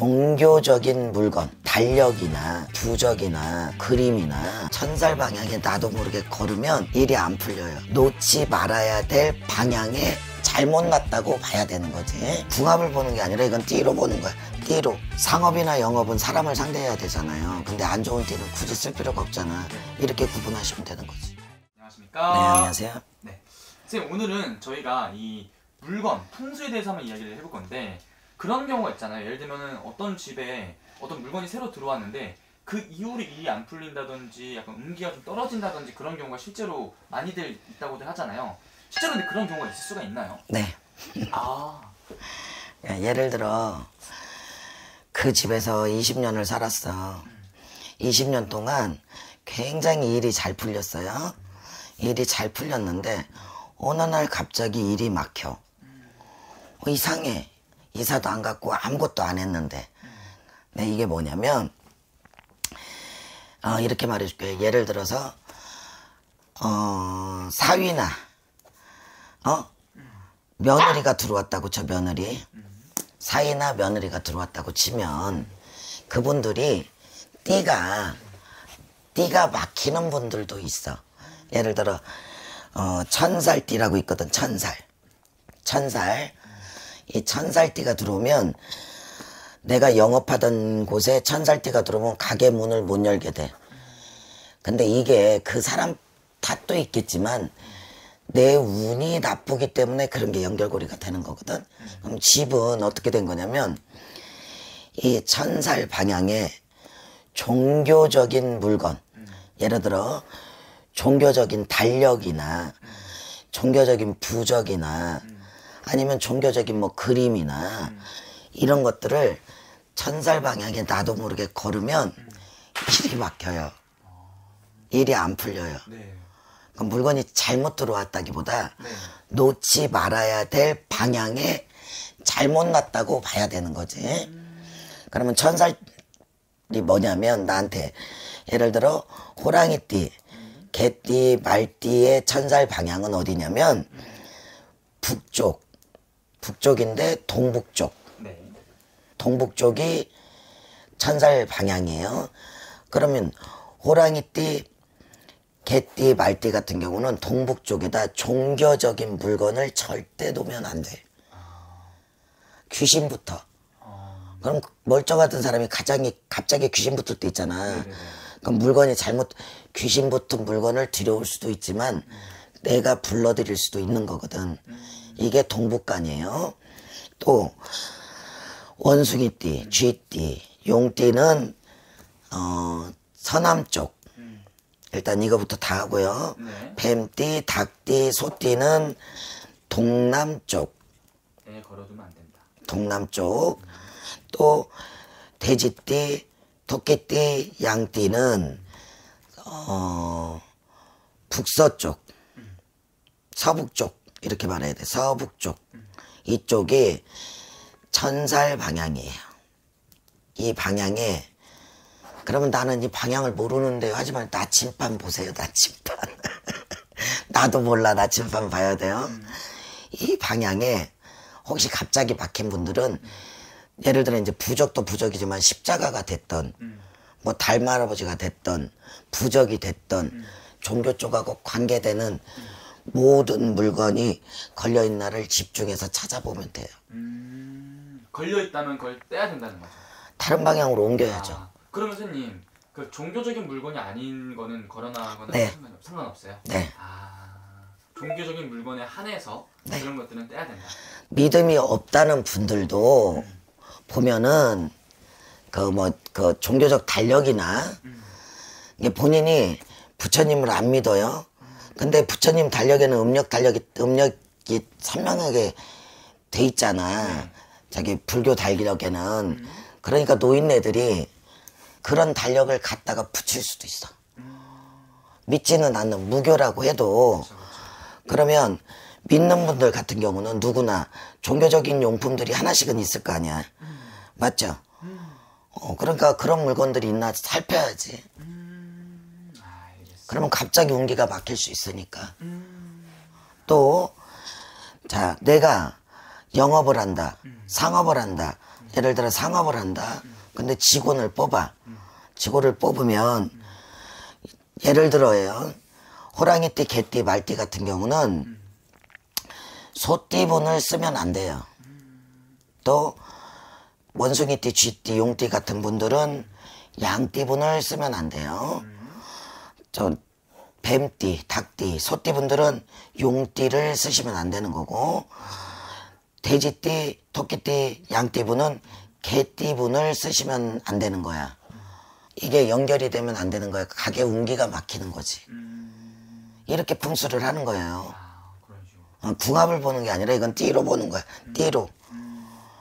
종교적인 물건, 달력이나 부적이나 그림이나 천살 방향에 나도 모르게 걸으면 일이 안 풀려요. 놓지 말아야 될 방향에 잘못 났다고 봐야 되는 거지. 궁합을 보는 게 아니라 이건 띠로 보는 거야. 띠로. 상업이나 영업은 사람을 상대해야 되잖아요. 근데 안 좋은 띠는 굳이 쓸 필요가 없잖아. 이렇게 구분하시면 되는 거지. 안녕하십니까? 네, 안녕하세요. 네. 선생님, 오늘은 저희가 이 물건, 풍수에 대해서 한번 이야기를 해볼 건데, 그런 경우가 있잖아요. 예를 들면은 어떤 집에 어떤 물건이 새로 들어왔는데 그 이후로 일이 안 풀린다든지 약간 운기가 좀 떨어진다든지 그런 경우가 실제로 많이들 있다고들 하잖아요. 실제로 근데 그런 경우가 있을 수가 있나요? 네. 아. 예를 들어 그 집에서 20년을 살았어. 20년 동안 굉장히 일이 잘 풀렸어요. 일이 잘 풀렸는데 어느 날 갑자기 일이 막혀. 이상해. 이사도 안 갔고 아무것도 안 했는데. 네, 이게 뭐냐면 이렇게 말해줄게요. 예를 들어서 사위나 며느리가 들어왔다고 쳐. 며느리 사위나 며느리가 들어왔다고 치면 그분들이 띠가 막히는 분들도 있어. 예를 들어 천살띠라고 있거든. 천살. 이 천살띠가 들어오면 내가 영업하던 곳에 천살띠가 들어오면 가게 문을 못 열게 돼. 근데 이게 그 사람 탓도 있겠지만 내 운이 나쁘기 때문에 그런 게 연결고리가 되는 거거든. 그럼 집은 어떻게 된 거냐면 이 천살 방향에 종교적인 물건, 예를 들어 종교적인 달력이나 종교적인 부적이나 아니면 종교적인 뭐 그림이나 이런 것들을 천살 방향에 나도 모르게 걸으면 일이 막혀요. 일이 안 풀려요. 네. 그럼 물건이 잘못 들어왔다기보다 네. 놓지 말아야 될 방향에 잘못 났다고 봐야 되는 거지. 그러면 천살이 뭐냐면 나한테 예를 들어 호랑이띠, 개띠, 말띠의 천살 방향은 어디냐면 북쪽인데 동북쪽. 네. 동북쪽이 천살 방향이에요. 그러면 호랑이띠, 개띠, 말띠 같은 경우는 동북쪽에다 종교적인 물건을 절대 놓으면 안 돼. 귀신부터. 그럼 멀쩡하던 사람이 갑자기 귀신 붙을 때 있잖아. 네네네. 그럼 귀신 붙은 물건을 들여올 수도 있지만 내가 불러들일 수도 있는 거거든. 이게 동북간이에요. 또 원숭이띠, 쥐띠, 용띠는 서남쪽. 일단 이거부터 다 하고요. 네. 뱀띠, 닭띠, 소띠는 동남쪽. 에 걸어두면 안 된다. 동남쪽. 또 돼지띠, 토끼띠, 양띠는 북서쪽, 서북쪽 이렇게 말해야 돼. 서북쪽. 이쪽이 천살 방향이에요. 이 방향에 그러면 나는 이 방향을 모르는데요. 하지만 나침반 보세요. 나침반. 나도 몰라. 나침반 봐야 돼요. 이 방향에 혹시 갑자기 막힌 분들은 예를 들어 이제 부적도 부적이지만 십자가가 됐던 뭐 달마할아버지가 됐던 부적이 됐던 종교 쪽하고 관계되는 모든 물건이 걸려있는 날을 집중해서 찾아보면 돼요. 걸려있다면 그걸 떼야 된다는 거죠. 다른 방향으로 옮겨야죠. 그러면 선생님, 그 종교적인 물건이 아닌 거는 걸어나가거나 네. 상관없어요? 네. 종교적인 물건에 한해서 네. 그런 것들은 떼야 된다. 믿음이 없다는 분들도 보면은 그 종교적 달력이나 이게 본인이 부처님을 안 믿어요. 근데 부처님 달력에는 음력이 선명하게 돼 있잖아. 자기 불교 달력에는. 그러니까 노인네들이 그런 달력을 갖다가 붙일 수도 있어. 믿지는 않는 무교라고 해도. 그러면 믿는 분들 같은 경우는 누구나 종교적인 용품들이 하나씩은 있을 거 아니야. 맞죠? 그러니까 그런 물건들이 있나 살펴야지. 그러면 갑자기 운기가 막힐 수 있으니까. 또, 자, 내가 영업을 한다, 상업을 한다, 예를 들어 상업을 한다. 근데 직원을 뽑아. 직원을 뽑으면 예를 들어요. 호랑이띠, 개띠, 말띠 같은 경우는 소띠분을 쓰면 안 돼요. 또 원숭이띠, 쥐띠, 용띠 같은 분들은 양띠분을 쓰면 안 돼요. 저 뱀띠, 닭띠, 소띠 분들은 용띠를 쓰시면 안 되는 거고, 돼지띠, 토끼띠, 양띠분은 개띠분을 쓰시면 안 되는 거야. 이게 연결이 되면 안 되는 거야. 가게 운기가 막히는 거지. 이렇게 풍수를 하는 거예요. 그런 식으로. 궁합을 보는 게 아니라 이건 띠로 보는 거야. 띠로.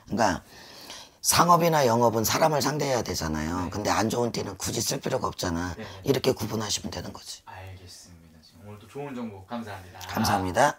그러니까 상업이나 영업은 사람을 상대해야 되잖아요. 근데 안 좋은 띠는 굳이 쓸 필요가 없잖아. 이렇게 구분하시면 되는 거지. 알겠습니다. 오늘 또 좋은 정보 감사합니다. 감사합니다.